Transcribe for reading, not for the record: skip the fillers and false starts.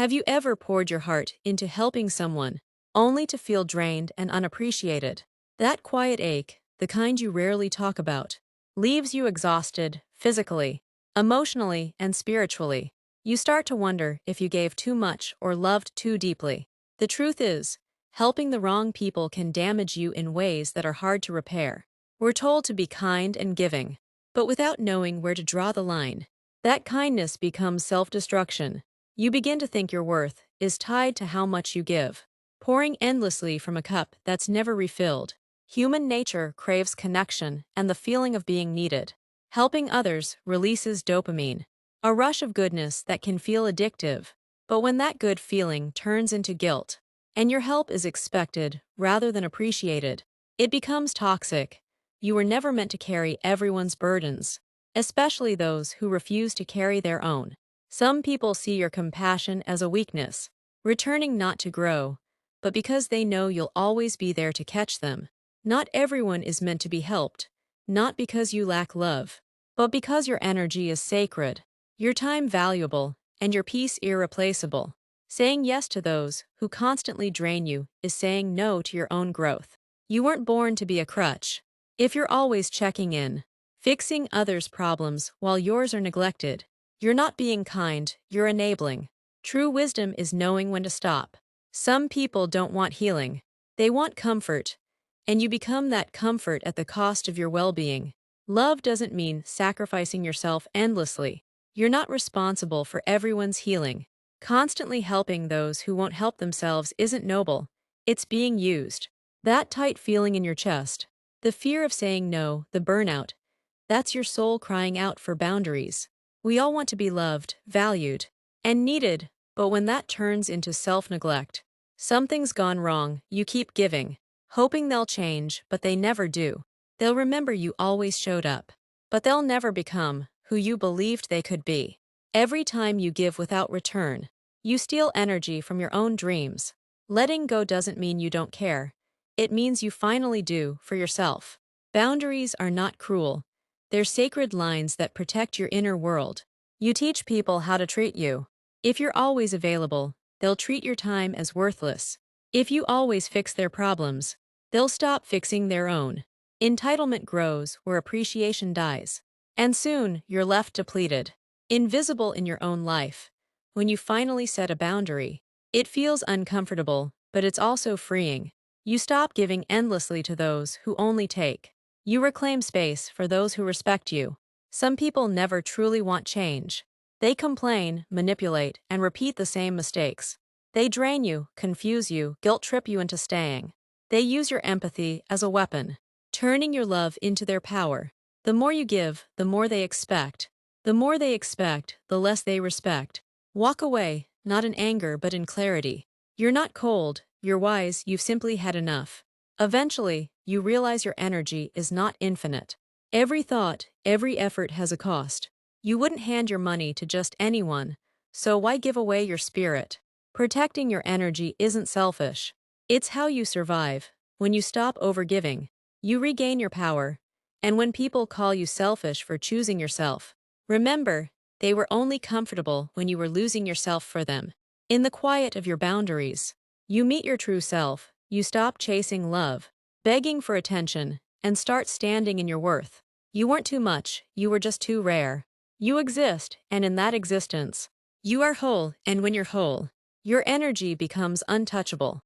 Have you ever poured your heart into helping someone, only to feel drained and unappreciated? That quiet ache, the kind you rarely talk about, leaves you exhausted physically, emotionally, and spiritually. You start to wonder if you gave too much or loved too deeply. The truth is, helping the wrong people can damage you in ways that are hard to repair. We're told to be kind and giving, but without knowing where to draw the line, that kindness becomes self-destruction. You begin to think your worth is tied to how much you give, pouring endlessly from a cup that's never refilled. Human nature craves connection and the feeling of being needed. Helping others releases dopamine, a rush of goodness that can feel addictive. But when that good feeling turns into guilt, and your help is expected rather than appreciated, it becomes toxic. You were never meant to carry everyone's burdens, especially those who refuse to carry their own. Some people see your compassion as a weakness, returning not to grow, but because they know you'll always be there to catch them. Not everyone is meant to be helped, not because you lack love, but because your energy is sacred, your time valuable, and your peace irreplaceable. Saying yes to those who constantly drain you is saying no to your own growth. You weren't born to be a crutch. If you're always checking in, fixing others' problems while yours are neglected, you're not being kind, you're enabling. True wisdom is knowing when to stop. Some people don't want healing, they want comfort, and you become that comfort at the cost of your well-being. Love doesn't mean sacrificing yourself endlessly. You're not responsible for everyone's healing. Constantly helping those who won't help themselves isn't noble, it's being used. That tight feeling in your chest, the fear of saying no, the burnout, that's your soul crying out for boundaries. We all want to be loved, valued, and needed, but when that turns into self-neglect, something's gone wrong. You keep giving, hoping they'll change, but they never do. They'll remember you always showed up, but they'll never become who you believed they could be. Every time you give without return, you steal energy from your own dreams. Letting go doesn't mean you don't care. It means you finally do for yourself. Boundaries are not cruel. They're sacred lines that protect your inner world. You teach people how to treat you. If you're always available, they'll treat your time as worthless. If you always fix their problems, they'll stop fixing their own. Entitlement grows where appreciation dies. And soon, you're left depleted, invisible in your own life. When you finally set a boundary, it feels uncomfortable, but it's also freeing. You stop giving endlessly to those who only take. You reclaim space for those who respect you. Some people never truly want change. They complain, manipulate, and repeat the same mistakes. They drain you, confuse you, guilt-trip you into staying. They use your empathy as a weapon, turning your love into their power. The more you give, the more they expect. The more they expect, the less they respect. Walk away, not in anger but in clarity. You're not cold, you're wise, you've simply had enough. Eventually, you realize your energy is not infinite. Every thought, every effort has a cost. You wouldn't hand your money to just anyone, so why give away your spirit? Protecting your energy isn't selfish. It's how you survive. When you stop overgiving, you regain your power. And when people call you selfish for choosing yourself, remember, they were only comfortable when you were losing yourself for them. In the quiet of your boundaries, you meet your true self. You stop chasing love, begging for attention, and start standing in your worth. You weren't too much, you were just too rare. You exist, and in that existence, you are whole, and when you're whole, your energy becomes untouchable.